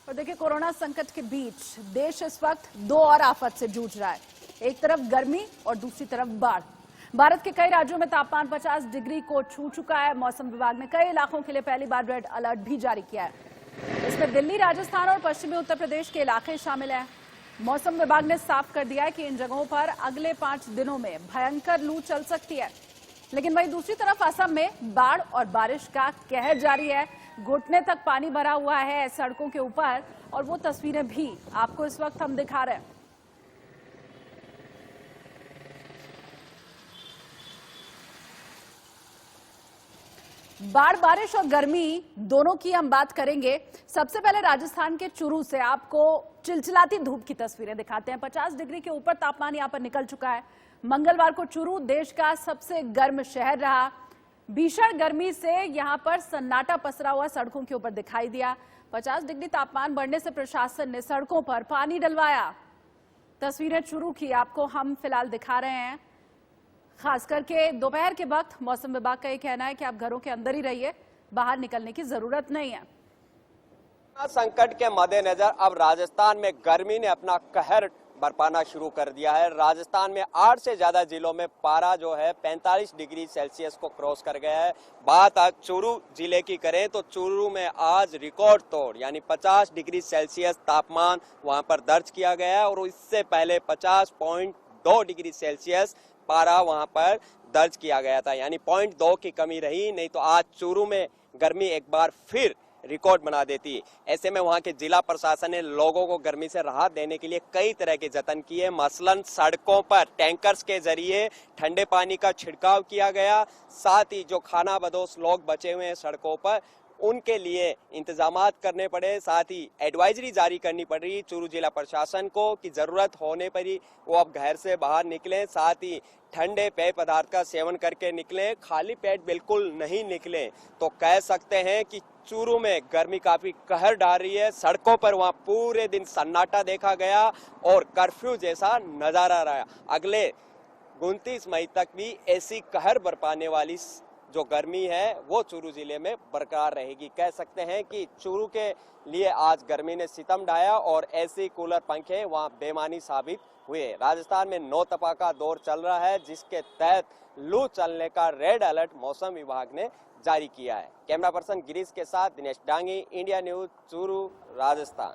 और देखिए, कोरोना संकट के बीच देश इस वक्त दो और आफत से जूझ रहा है। एक तरफ गर्मी और दूसरी तरफ बाढ़। भारत के कई राज्यों में तापमान 50 डिग्री को छू चुका है। मौसम विभाग ने कई इलाकों के लिए पहली बार रेड अलर्ट भी जारी किया है। इसमें दिल्ली, राजस्थान और पश्चिमी उत्तर प्रदेश के इलाके शामिल हैं। मौसम विभाग ने साफ कर दिया है कि इन जगहों पर अगले 5 दिनों में भयंकर लू चल सकती है। लेकिन वहीं दूसरी तरफ असम में बाढ़ और बारिश का कहर जारी है। घुटने तक पानी भरा हुआ है सड़कों के ऊपर, और वो तस्वीरें भी आपको इस वक्त हम दिखा रहे हैं। बाढ़, बारिश और गर्मी दोनों की हम बात करेंगे। सबसे पहले राजस्थान के चूरू से आपको चिलचिलाती धूप की तस्वीरें दिखाते हैं। 50 डिग्री के ऊपर तापमान यहां पर निकल चुका है। मंगलवार को चूरू देश का सबसे गर्म शहर रहा। भीषण गर्मी से यहां पर सन्नाटा पसरा हुआ सड़कों के ऊपर दिखाई दिया। 50 डिग्री तापमान बढ़ने से प्रशासन ने सड़कों पर पानी डलवाया। तस्वीरें चूरू की आपको हम फिलहाल दिखा रहे हैं। खास करके दोपहर के वक्त मौसम विभाग का ये कहना है कि आप घरों के अंदर ही रहिए, बाहर निकलने की जरूरत नहीं है। संकट के मद्देनजर अब राजस्थान में गर्मी ने अपना कहर बरपाना शुरू कर दिया है। राजस्थान में 8 से ज्यादा जिलों में पारा जो है 45 डिग्री सेल्सियस को क्रॉस कर गया है। बात आज चूरू जिले की करें तो चूरू में आज रिकॉर्ड तोड़ यानी 50 डिग्री सेल्सियस तापमान वहां पर दर्ज किया गया है, और इससे पहले 50.2 डिग्री सेल्सियस पारा वहां पर दर्ज किया गया था, यानी 0.2 की कमी रही। नहीं तो आज चूरू में गर्मी एक बार फिर रिकॉर्ड बना देती। ऐसे में वहां के जिला प्रशासन ने लोगों को गर्मी से राहत देने के लिए कई तरह के जतन किए। मसलन सड़कों पर टैंकर्स के जरिए ठंडे पानी का छिड़काव किया गया। साथ ही जो खाना बदोश लोग बचे हुए हैं सड़कों पर, उनके लिए इंतजामात करने पड़े। साथ ही एडवाइजरी जारी करनी पड़ी चूरू जिला प्रशासन को कि जरूरत होने पर ही वो अब घर से बाहर निकलें। साथ ही ठंडे पेय पदार्थ का सेवन करके निकलें, खाली पेट बिल्कुल नहीं निकलें। तो कह सकते हैं कि चूरू में गर्मी काफी कहर डाल रही है। सड़कों पर वहां पूरे दिन सन्नाटा देखा गया और कर्फ्यू जैसा नजारा रहा। अगले 29 मई तक भी ऐसी कहर बरपाने वाली जो गर्मी है वो चूरू जिले में बरकरार रहेगी। कह सकते हैं कि चूरू के लिए आज गर्मी ने सितम ढाया और ऐसे कूलर पंखे वहां बेमानी साबित हुए। राजस्थान में नौतपा का दौर चल रहा है, जिसके तहत लू चलने का रेड अलर्ट मौसम विभाग ने जारी किया है। कैमरा पर्सन गिरीश के साथ दिनेश डांगी, इंडिया न्यूज, चूरू, राजस्थान।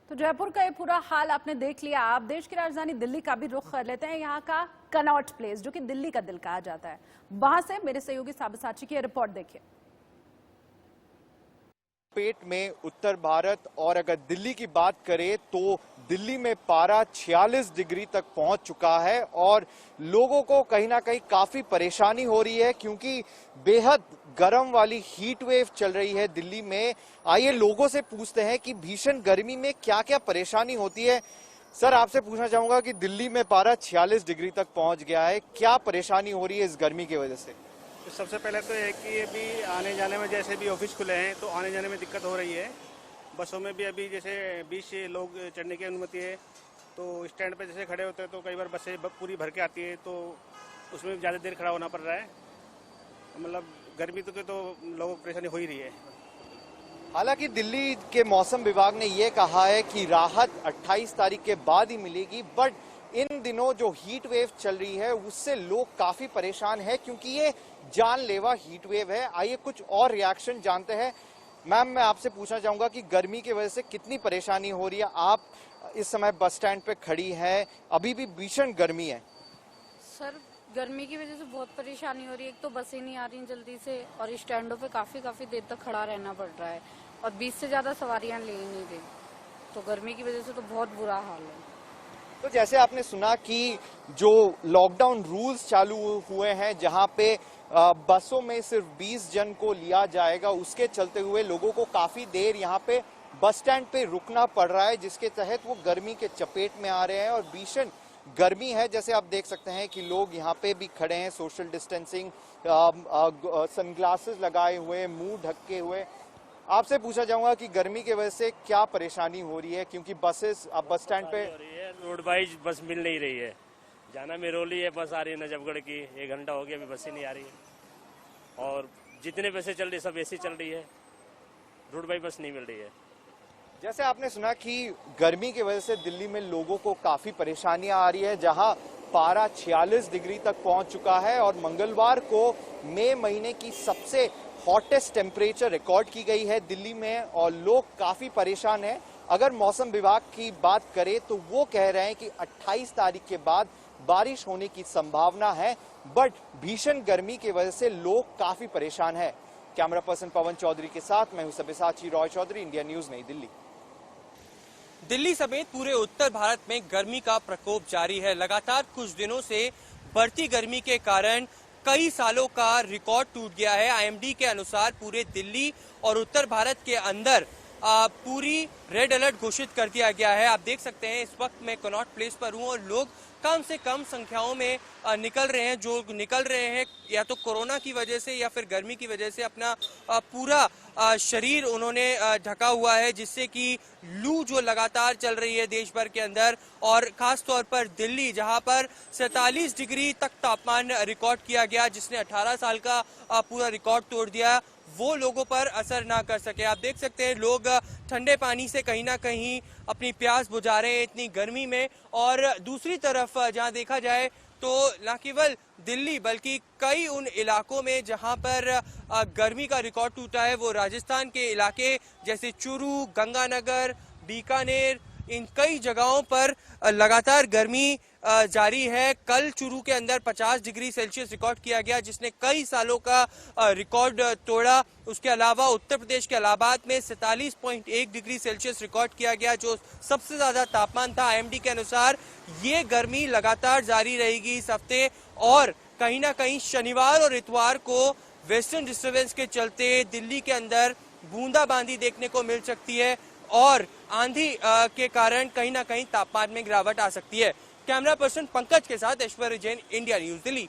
तो जयपुर का ये पूरा हाल आपने देख लिया। आप देश की राजधानी दिल्ली का भी रुख कर लेते हैं। यहाँ का कनॉट प्लेस, जो कि दिल्ली का दिल कहा जाता है, वहां से मेरे सहयोगी साबिसाची की रिपोर्ट देखिए। पेट में उत्तर भारत, और अगर दिल्ली की बात करें तो दिल्ली में पारा 46 डिग्री तक पहुंच चुका है और लोगों को कहीं ना कहीं काफी परेशानी हो रही है, क्योंकि बेहद गर्म वाली हीट वेव चल रही है दिल्ली में। आइए लोगों से पूछते हैं कि भीषण गर्मी में क्या क्या परेशानी होती है। सर, आपसे पूछना चाहूंगा कि दिल्ली में पारा 46 डिग्री तक पहुंच गया है, क्या परेशानी हो रही है इस गर्मी की वजह से? सबसे पहले तो है कि अभी आने जाने में, जैसे भी ऑफिस खुले हैं तो आने जाने में दिक्कत हो रही है। बसों में भी अभी जैसे 20 लोग चढ़ने की अनुमति है, तो स्टैंड पे जैसे खड़े होते हैं तो कई बार बसें पूरी भर के आती है, तो उसमें ज़्यादा देर खड़ा होना पड़ रहा है। मतलब गर्मी तो लोगों को परेशानी हो ही रही है। हालांकि दिल्ली के मौसम विभाग ने यह कहा है कि राहत 28 तारीख के बाद ही मिलेगी, बट इन दिनों जो हीट वेव चल रही है उससे लोग काफी परेशान हैं, क्योंकि ये जानलेवा हीट वेव है। आइए कुछ और रिएक्शन जानते हैं। मैम, मैं आपसे पूछना चाहूंगा कि गर्मी की वजह से कितनी परेशानी हो रही है? आप इस समय बस स्टैंड पे खड़ी हैं, अभी भी भीषण गर्मी है। सर, गर्मी की वजह से बहुत परेशानी हो रही है। एक तो बसें नहीं आ रही जल्दी से, और स्टैंडों पे काफी देर तक खड़ा रहना पड़ रहा है, और 20 से ज्यादा सवारियां ले ही नहीं रही। तो गर्मी की वजह से तो बहुत बुरा हाल है। तो जैसे आपने सुना कि जो लॉकडाउन रूल्स चालू हुए हैं, जहां पे बसों में सिर्फ 20 जन को लिया जाएगा, उसके चलते हुए लोगों को काफी देर यहां पे बस स्टैंड पे रुकना पड़ रहा है, जिसके तहत वो गर्मी के चपेट में आ रहे हैं और भीषण गर्मी है। जैसे आप देख सकते हैं कि लोग यहाँ पे भी खड़े हैं, सोशल डिस्टेंसिंग, सनग्लासेस लगाए हुए, मुंह ढके हुए। आपसे पूछा जाऊंगा कि गर्मी की वजह से क्या परेशानी हो रही है, क्योंकि बसेस अब बस स्टैंड पे रोड वाइज बस मिल नहीं रही है। जाना मेरोली है, बस आ रही है नजफगढ़ की, 1 घंटा हो गया अभी बस ही नहीं आ रही है। और जितने बसें चल रही सब ऐसी चल रही है, रूट बाई बस नहीं मिल रही है। जैसे आपने सुना कि गर्मी की वजह से दिल्ली में लोगों को काफी परेशानियां आ रही है, जहां पारा 46 डिग्री तक पहुंच चुका है और मंगलवार को मई महीने की सबसे हॉटेस्ट टेम्परेचर रिकॉर्ड की गई है दिल्ली में और लोग काफी परेशान हैं। अगर मौसम विभाग की बात करें तो वो कह रहे हैं कि 28 तारीख के बाद बारिश होने की संभावना है, बट भीषण गर्मी की वजह से लोग काफी परेशान हैं। कैमरा पर्सन पवन चौधरी के साथ मैं हूं सब्यसाची रॉय चौधरी, इंडिया न्यूज, नई दिल्ली। दिल्ली समेत पूरे उत्तर भारत में गर्मी का प्रकोप जारी है। लगातार कुछ दिनों से बढ़ती गर्मी के कारण कई सालों का रिकॉर्ड टूट गया है। आईएमडी के अनुसार पूरे दिल्ली और उत्तर भारत के अंदर पूरी रेड अलर्ट घोषित कर दिया गया है। आप देख सकते हैं इस वक्त मैं कनॉट प्लेस पर हूं और लोग कम से कम संख्याओं में निकल रहे हैं। जो निकल रहे हैं या तो कोरोना की वजह से या फिर गर्मी की वजह से अपना पूरा शरीर उन्होंने ढका हुआ है, जिससे कि लू जो लगातार चल रही है देश भर के अंदर और खास तौर पर दिल्ली, जहां पर 47 डिग्री तक तापमान रिकॉर्ड किया गया, जिसने 18 साल का पूरा रिकॉर्ड तोड़ दिया, वो लोगों पर असर ना कर सके। आप देख सकते हैं लोग ठंडे पानी से कहीं ना कहीं अपनी प्यास बुझा रहे हैं इतनी गर्मी में। और दूसरी तरफ जहां देखा जाए तो न केवल दिल्ली बल्कि कई उन इलाकों में जहां पर गर्मी का रिकॉर्ड टूटा है, वो राजस्थान के इलाके जैसे चूरू, गंगानगर, बीकानेर, इन कई जगहों पर लगातार गर्मी जारी है। कल चूरू के अंदर 50 डिग्री सेल्सियस रिकॉर्ड किया गया, जिसने कई सालों का रिकॉर्ड तोड़ा। उसके अलावा उत्तर प्रदेश के इलाहाबाद में 47.1 डिग्री सेल्सियस रिकॉर्ड किया गया, जो सबसे ज्यादा तापमान था। आईएमडी के अनुसार ये गर्मी लगातार जारी रहेगी इस हफ्ते और कहीं ना कहीं शनिवार और इतवार को वेस्टर्न डिस्टर्बेंस के चलते दिल्ली के अंदर बूंदाबांदी देखने को मिल सकती है और आंधी के कारण कहीं ना कहीं तापमान में गिरावट आ सकती है। कैमरा पर्सन पंकज के साथ ऐश्वर्य जैन, इंडिया न्यूज, दिल्ली।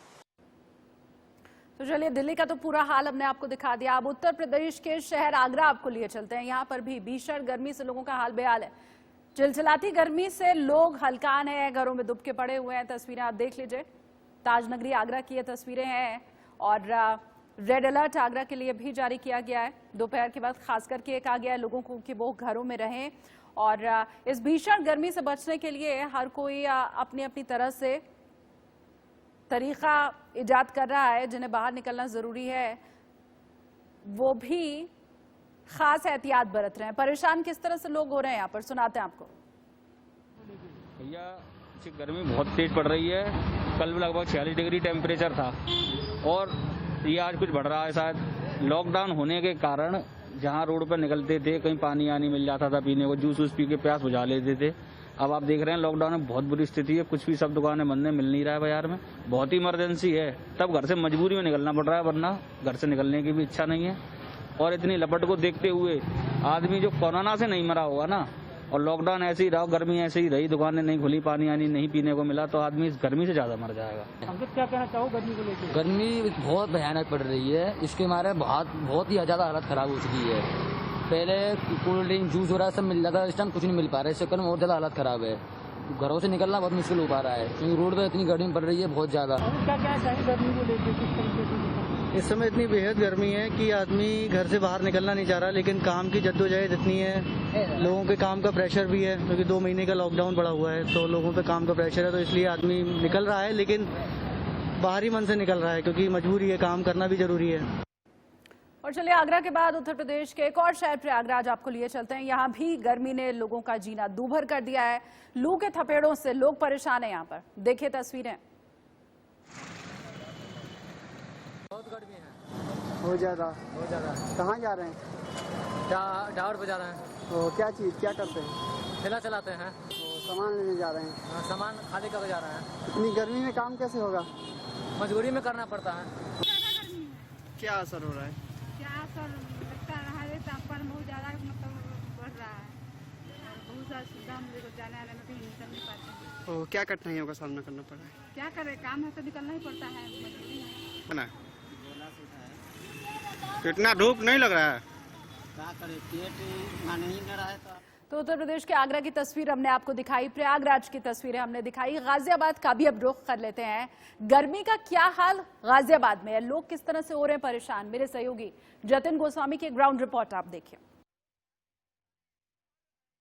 तो चलिए, दिल्ली का तो पूरा हाल हमने आपको दिखा दिया। अब उत्तर प्रदेश के शहर आगरा आपको लिए चलते हैं। यहाँ पर भी भीषण गर्मी से लोगों का हाल बेहाल है। चिलचिलाती गर्मी से लोग हलकान हैं, घरों में दुबके पड़े हुए हैं। तस्वीरें आप देख लीजिए, ताजनगरी आगरा की ये तस्वीरें हैं और रेड अलर्ट आगरा के लिए भी जारी किया गया है। दोपहर के बाद खास करके कहा गया है लोगों को कि वो घरों में रहें और इस भीषण गर्मी से बचने के लिए हर कोई अपनी अपनी तरह से तरीका इजाद कर रहा है। जिन्हें बाहर निकलना जरूरी है वो भी खास एहतियात बरत रहे हैं। परेशान किस तरह से लोग हो रहे हैं यहाँ पर, सुनाते हैं आपको। भैया गर्मी बहुत तेज पड़ रही है। कल लगभग 46 डिग्री टेम्परेचर था और ये आज कुछ बढ़ रहा है। शायद लॉकडाउन होने के कारण जहाँ रोड पर निकलते थे कहीं पानी आनी मिल जाता था पीने को, जूस वूस पी के प्यास बुझा लेते थे। अब आप देख रहे हैं लॉकडाउन में बहुत बुरी स्थिति है, कुछ भी सब दुकानें बंद है, मिल नहीं रहा है बाजार में। बहुत ही इमरजेंसी है, तब घर से मजबूरी में निकलना पड़ रहा है, वरना घर से निकलने की भी इच्छा नहीं है। और इतनी लपट को देखते हुए आदमी जो कोरोना से नहीं मरा होगा ना, और लॉकडाउन ऐसे ही रहा, गर्मी ऐसे ही रही, दुकानें नहीं खुली, पानी आनी नहीं पीने को मिला, तो आदमी इस गर्मी से ज्यादा मर जाएगा। अंकित, क्या कहना चाहो गर्मी को लेकर? गर्मी बहुत भयानक पड़ रही है, इसके मारे बहुत ही ज्यादा हालत खराब हो चुकी है। पहले कोल्ड ड्रिंक, जूस वगैरह सब मिल जाता है, इस टाइम कुछ नहीं मिल पा रहा है। इससे कल और ज्यादा हालत खराब है, घरों से निकलना बहुत मुश्किल हो पा रहा है क्योंकि रोड पे इतनी गर्मी पड़ रही है बहुत ज्यादा। क्या कहना चाहिए गर्मी को लेकर, किस तरीके से? इस समय इतनी बेहद गर्मी है कि आदमी घर से बाहर निकलना नहीं चाह रहा, लेकिन काम की जद्दोजहद इतनी है, लोगों के काम का प्रेशर भी है क्योंकि 2 महीने का लॉकडाउन पड़ा हुआ है, तो लोगों पे काम का प्रेशर है, तो इसलिए आदमी निकल रहा है, लेकिन बाहरी मन से निकल रहा है क्योंकि मजबूरी है, काम करना भी जरूरी है। और चलिए, आगरा के बाद उत्तर प्रदेश के एक और शहर प्रयागराज आपको लिए चलते हैं। यहाँ भी गर्मी ने लोगों का जीना दूभर कर दिया है। लू के थपेड़ों से लोग परेशान हैं। यहाँ पर देखिए तस्वीरें। बहुत गर्मी है, बहुत ज्यादा। कहाँ जा रहे हैं? डावर पे जा रहे हैं। तो क्या करते हैं? ठेला चलाते हैं। सामान लेने जा रहे हैं। सामान खाली करके जा रहे हैं। इतनी गर्मी में काम कैसे होगा? मजबूरी में करना पड़ता है। क्या असर हो रहा है? क्या असर लगता है, तापमान बहुत ज़्यादा मतलब बढ़ रहा है और बहुत सारी सुविधा हम लोग जाने आने में भी निकल नहीं पाते हैं। तो क्या कठिनाइयों का सामना करना पड़ रहा है? क्या करें, काम है तो निकलना ही पड़ता है, मजबूरी है। इतना धूप नहीं लग रहा है? क्या करें, पेट माने ही न रहा है। तो उत्तर प्रदेश के आगरा की तस्वीर हमने आपको दिखाई, प्रयागराज की तस्वीरें हमने दिखाई। गाजियाबाद का भी अब रुख कर लेते हैं। गर्मी का क्या हाल गाजियाबाद में है, लोग किस तरह से हो रहे हैं परेशान। मेरे सहयोगी जतिन गोस्वामी की ग्राउंड रिपोर्ट आप देखिए।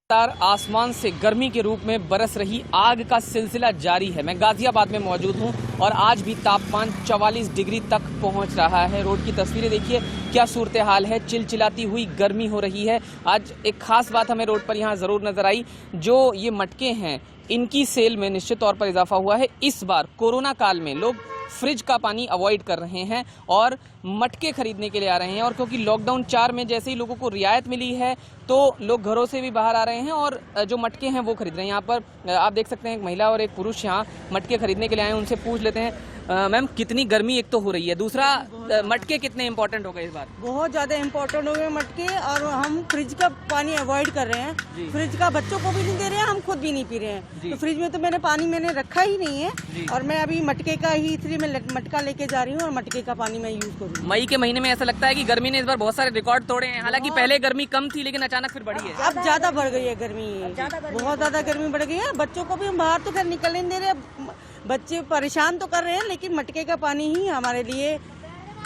आसमान से गर्मी के रूप में बरस रही आग का सिलसिला जारी है। मैं गाजियाबाद में मौजूद हूं और आज भी तापमान 44 डिग्री तक पहुंच रहा है। रोड की तस्वीरें देखिए, क्या सूरत हाल है, चिलचिलाती हुई गर्मी हो रही है। आज एक खास बात हमें रोड पर यहां जरूर नजर आई, जो ये मटके हैं इनकी सेल में निश्चित तौर पर इजाफा हुआ है। इस बार कोरोना काल में लोग फ्रिज का पानी अवॉइड कर रहे हैं और मटके खरीदने के लिए आ रहे हैं, और क्योंकि लॉकडाउन 4 में जैसे ही लोगों को रियायत मिली है तो लोग घरों से भी बाहर आ रहे हैं और जो मटके हैं वो खरीद रहे हैं। यहाँ पर आप देख सकते हैं एक महिला और एक पुरुष यहाँ मटके खरीदने के लिए आए हैं। उनसे पूछ लेते हैं, मैम कितनी गर्मी एक तो हो रही है, दूसरा मटके कितने इम्पोर्टेंट हो गए इस बार? बहुत ज्यादा इम्पोर्टेंट हो गए मटके, और हम फ्रिज का पानी अवॉइड कर रहे हैं। फ्रिज का बच्चों को भी नहीं दे रहे हैं, हम खुद भी नहीं पी रहे हैं। तो फ्रिज में तो मैंने रखा ही नहीं है, और मैं अभी मटके का ही, इसलिए मैं मटका लेके जा रही हूँ और मटके का पानी मैं यूज करूँ। मई के महीने में ऐसा लगता है कि गर्मी ने इस बार बहुत सारे रिकॉर्ड तोड़े हैं। हालांकि पहले गर्मी कम थी लेकिन अचानक फिर बढ़ी है। अब ज्यादा बढ़ गई है गर्मी, बहुत ज्यादा गर्मी बढ़ गई है। बच्चों को भी हम बाहर तो खैर निकलने नहीं दे रहे, बच्चे परेशान तो कर रहे हैं, लेकिन मटके का पानी ही हमारे लिए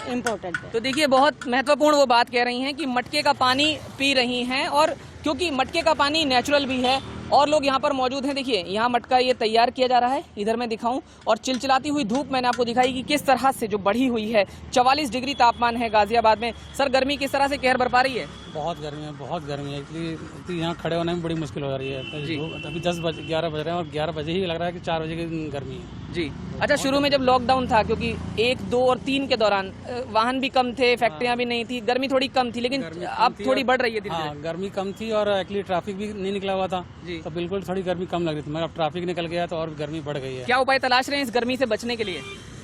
इम्पोर्टेंट है। तो देखिए, बहुत महत्वपूर्ण वो बात कह रही हैं कि मटके का पानी पी रही हैं, और क्योंकि मटके का पानी नेचुरल भी है और लोग यहाँ पर मौजूद हैं। देखिए यहाँ मटका ये तैयार किया जा रहा है, इधर मैं दिखाऊं, और चिलचिलाती हुई धूप मैंने आपको दिखाई कि किस तरह से जो बढ़ी हुई है। 44 डिग्री तापमान है गाजियाबाद में। सर, गर्मी किस तरह से कहर बरपा रही है? बहुत गर्मी है, बहुत गर्मी है, इसलिए यहाँ खड़े होने में बड़ी मुश्किल हो रही है जी। अभी 11 बज रहे हैं और 11 बजे ही लग रहा है कि 4 बजे की गर्मी है जी। अच्छा, शुरू में जब लॉकडाउन था, क्योंकि 1, 2 और 3 के दौरान वाहन भी कम थे, फैक्ट्रियाँ भी नहीं थी, गर्मी थोड़ी कम थी, लेकिन अब थोड़ी बढ़ रही है। हाँ, गर्मी कम थी और एक्चुअली ट्रैफिक भी नहीं निकला हुआ था तो बिल्कुल थोड़ी गर्मी कम लग रही थी, मगर अब ट्रैफिक निकल गया तो और गर्मी बढ़ गई है। क्या उपाय तलाश रहे हैं इस गर्मी से बचने के लिए?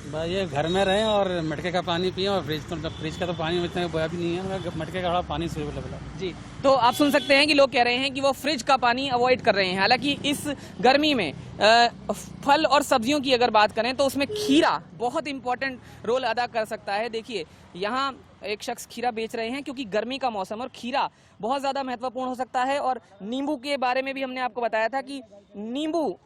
भाई ये घर में रहें और मटके का पानी पिए, और फ्रिज का तो पानी इतना बोया भी नहीं है, मगर मटके का पानी अवेलेबल है जी। तो आप सुन सकते हैं कि लोग कह रहे हैं कि वो फ्रिज का पानी अवॉइड कर रहे हैं। हालांकि इस गर्मी में फल और सब्जियों की अगर बात करें तो उसमें खीरा बहुत इंपॉर्टेंट रोल अदा कर सकता है। देखिए यहाँ एक शख्स खीरा बेच रहे हैं, क्योंकि गर्मी का मौसम और खीरा बहुत ज़्यादा महत्वपूर्ण हो सकता है। और नींबू के बारे में भी हमने आपको बताया था कि नींबू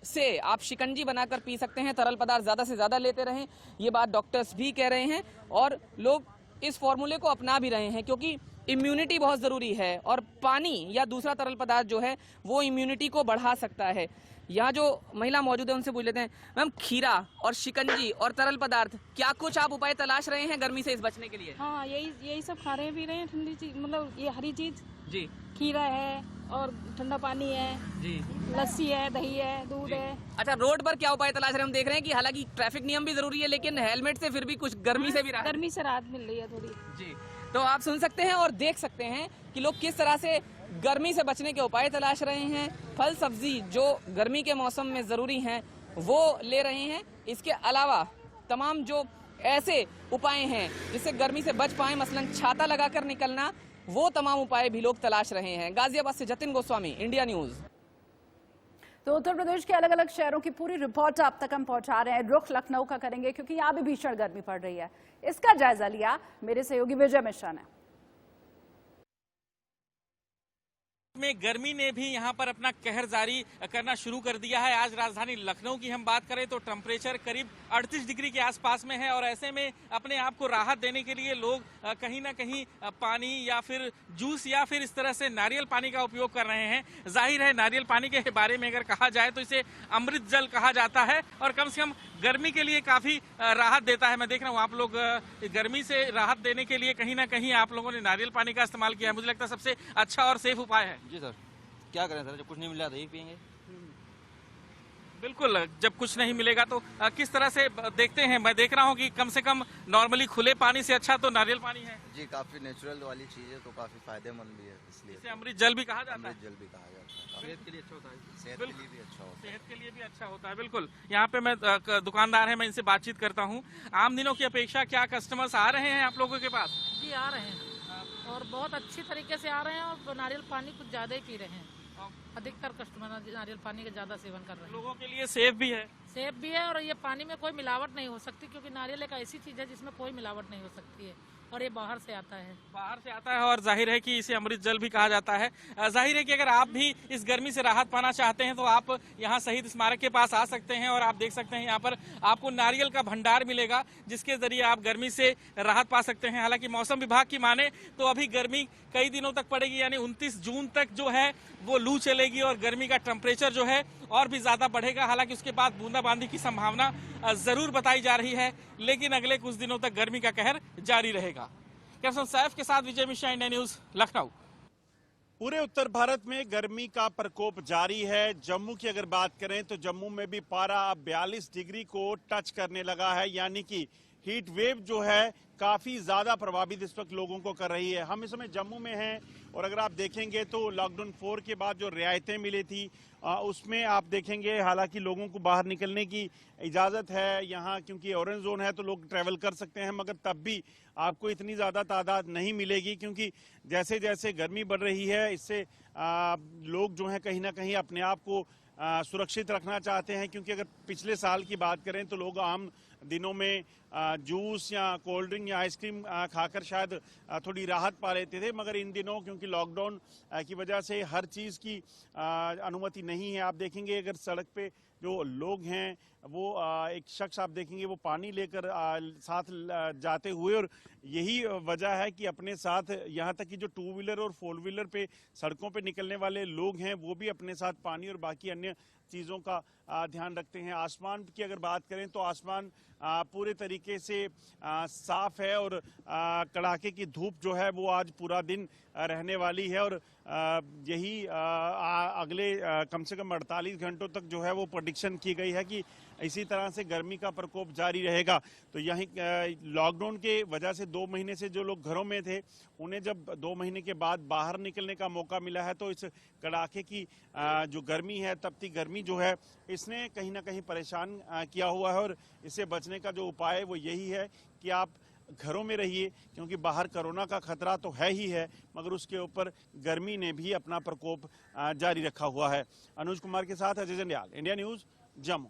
से आप शिकंजी बनाकर पी सकते हैं, तरल पदार्थ ज़्यादा से ज़्यादा लेते रहें, ये बात डॉक्टर्स भी कह रहे हैं, और लोग इस फॉर्मूले को अपना भी रहे हैं, क्योंकि इम्यूनिटी बहुत ज़रूरी है और पानी या दूसरा तरल पदार्थ जो है वो इम्यूनिटी को बढ़ा सकता है। यहाँ जो महिला मौजूद है उनसे पूछ लेते हैं, मैम खीरा और शिकंजी और तरल पदार्थ, क्या कुछ आप उपाय तलाश रहे हैं गर्मी से इस बचने के लिए? हाँ, यही सब खा रहे हैं, पी रहे हैं, ठंडी चीज, मतलब ये हरी चीज जी, खीरा है और ठंडा पानी है जी, लस्सी है, दही है, दूध है। अच्छा, रोड पर क्या उपाय तलाश रहे हैं? हम देख रहे हैं कि हालांकि ट्रैफिक नियम भी जरूरी है, लेकिन हेलमेट से फिर भी कुछ गर्मी से भी राहत, गर्मी से राहत मिल रही है थोड़ी जी। तो आप सुन सकते हैं और देख सकते हैं कि लोग किस तरह से गर्मी से बचने के उपाय तलाश रहे हैं। फल सब्जी जो गर्मी के मौसम में जरूरी हैं वो ले रहे हैं। इसके अलावा तमाम जो ऐसे उपाय हैं जिससे गर्मी से बच पाए, मसलन छाता लगाकर निकलना, वो तमाम उपाय भी लोग तलाश रहे हैं। गाजियाबाद से जतिन गोस्वामी, इंडिया न्यूज। तो उत्तर प्रदेश के अलग अलग शहरों की पूरी रिपोर्ट आप तक हम पहुंचा रहे हैं। रुख लखनऊ का करेंगे क्योंकि यहाँ भी भीषण गर्मी पड़ रही है। इसका जायजा लिया मेरे सहयोगी विजय मिश्रा ने। में गर्मी ने भी यहां पर अपना कहर जारी करना शुरू कर दिया है। आज राजधानी लखनऊ की हम बात करें तो टेम्परेचर करीब 38 डिग्री के आसपास में है, और ऐसे में अपने आप को राहत देने के लिए लोग कहीं ना कहीं पानी या फिर जूस या फिर इस तरह से नारियल पानी का उपयोग कर रहे हैं। जाहिर है, नारियल पानी के बारे में अगर कहा जाए तो इसे अमृत जल कहा जाता है और कम से कम गर्मी के लिए काफी राहत देता है। मैं देख रहा हूँ आप लोग गर्मी से राहत देने के लिए कहीं ना कहीं आप लोगों ने नारियल पानी का इस्तेमाल किया है। मुझे लगता है सबसे अच्छा और सेफ उपाय है। जी सर, क्या करें सर, जब कुछ नहीं मिला तो यही पियेंगे। बिल्कुल, जब कुछ नहीं मिलेगा तो किस तरह से देखते हैं। मैं देख रहा हूँ कि कम से कम नॉर्मली खुले पानी से अच्छा तो नारियल पानी है। जी, काफी नेचुरल वाली चीज है तो काफी फायदेमंद भी है, इसलिए इसे अमृत जल भी कहा जाता है। अमृत जल भी कहा जाता है, सेहत के लिए अच्छा होता है। सेहत के लिए भी अच्छा होता है। सेहत के लिए भी अच्छा होता है, बिल्कुल। यहाँ पे मैं दुकानदार है, मैं इनसे बातचीत करता हूँ। आम दिनों की अपेक्षा क्या कस्टमर्स आ रहे हैं आप लोगों के पास? जी, आ रहे हैं और बहुत अच्छी तरीके से आ रहे हैं, और नारियल पानी कुछ ज्यादा ही पी रहे हैं। अधिकतर कस्टमर नारियल पानी का ज्यादा सेवन कर रहे हैं। लोगों के लिए सेफ भी है। सेफ भी है, और ये पानी में कोई मिलावट नहीं हो सकती, क्योंकि नारियल एक ऐसी चीज है जिसमें कोई मिलावट नहीं हो सकती है। और ये बाहर से आता है। बाहर से आता है और जाहिर है कि इसे अमृत जल भी कहा जाता है। जाहिर है कि अगर आप भी इस गर्मी से राहत पाना चाहते हैं तो आप यहाँ शहीद स्मारक के पास आ सकते हैं और आप देख सकते हैं यहाँ पर आपको नारियल का भंडार मिलेगा जिसके जरिए आप गर्मी से राहत पा सकते हैं। हालांकि मौसम विभाग की माने तो अभी गर्मी कई दिनों तक पड़ेगी, यानी 29 जून तक जो है वो लू चलेगी और गर्मी का टेम्परेचर जो है और भी ज्यादा बढ़ेगा। हालांकि उसके बाद बूंदाबांदी की संभावना जरूर बताई जा रही है, लेकिन अगले कुछ दिनों तक गर्मी का कहर जारी रहेगा। कैप्टन सैफ के साथ विजय मिश्रा, इंडिया न्यूज, लखनऊ। पूरे उत्तर भारत में गर्मी का प्रकोप जारी है। जम्मू की अगर बात करें तो जम्मू में भी पारा अब 42 डिग्री को टच करने लगा है, यानी कि हीट वेव जो है काफी ज्यादा प्रभावित इस वक्त लोगों को कर रही है। हम इस समय जम्मू में हैं और अगर आप देखेंगे तो लॉकडाउन 4 के बाद जो रियायतें मिली थी उसमें आप देखेंगे हालांकि लोगों को बाहर निकलने की इजाजत है यहाँ, क्योंकि ऑरेंज जोन है तो लोग ट्रैवल कर सकते हैं, मगर तब भी आपको इतनी ज्यादा तादाद नहीं मिलेगी क्योंकि जैसे जैसे गर्मी बढ़ रही है इससे लोग जो है कहीं ना कहीं अपने आप को सुरक्षित रखना चाहते हैं। क्योंकि अगर पिछले साल की बात करें तो लोग आम दिनों में जूस या कोल्ड ड्रिंक या आइसक्रीम खाकर शायद थोड़ी राहत पा लेते थे, मगर इन दिनों क्योंकि लॉकडाउन की वजह से हर चीज़ की अनुमति नहीं है। आप देखेंगे अगर सड़क पे जो लोग हैं वो एक शख्स आप देखेंगे वो पानी लेकर साथ जाते हुए, और यही वजह है कि अपने साथ यहाँ तक कि जो 2 व्हीलर और 4 व्हीलर पे सड़कों पे निकलने वाले लोग हैं वो भी अपने साथ पानी और बाकी अन्य चीज़ों का ध्यान रखते हैं। आसमान की अगर बात करें तो आसमान पूरे तरीके से साफ है और कड़ाके की धूप जो है वो आज पूरा दिन रहने वाली है और यही अगले कम से कम 48 घंटों तक जो है वो प्रेडिक्शन की गई है कि इसी तरह से गर्मी का प्रकोप जारी रहेगा। तो यही लॉकडाउन के वजह से 2 महीने से जो लोग घरों में थे उन्हें जब 2 महीने के बाद बाहर निकलने का मौका मिला है तो इस कड़ाके की जो गर्मी है, तपती गर्मी जो है, इसने कहीं ना कहीं परेशान किया हुआ है और इससे बचने का जो उपाय है वो यही है कि आप घरों में रहिए, क्योंकि बाहर कोरोना का खतरा तो है ही है मगर उसके ऊपर गर्मी ने भी अपना प्रकोप जारी रखा हुआ है। अनुज कुमार के साथ अजय जंडियाल, इंडिया न्यूज, जम्मू।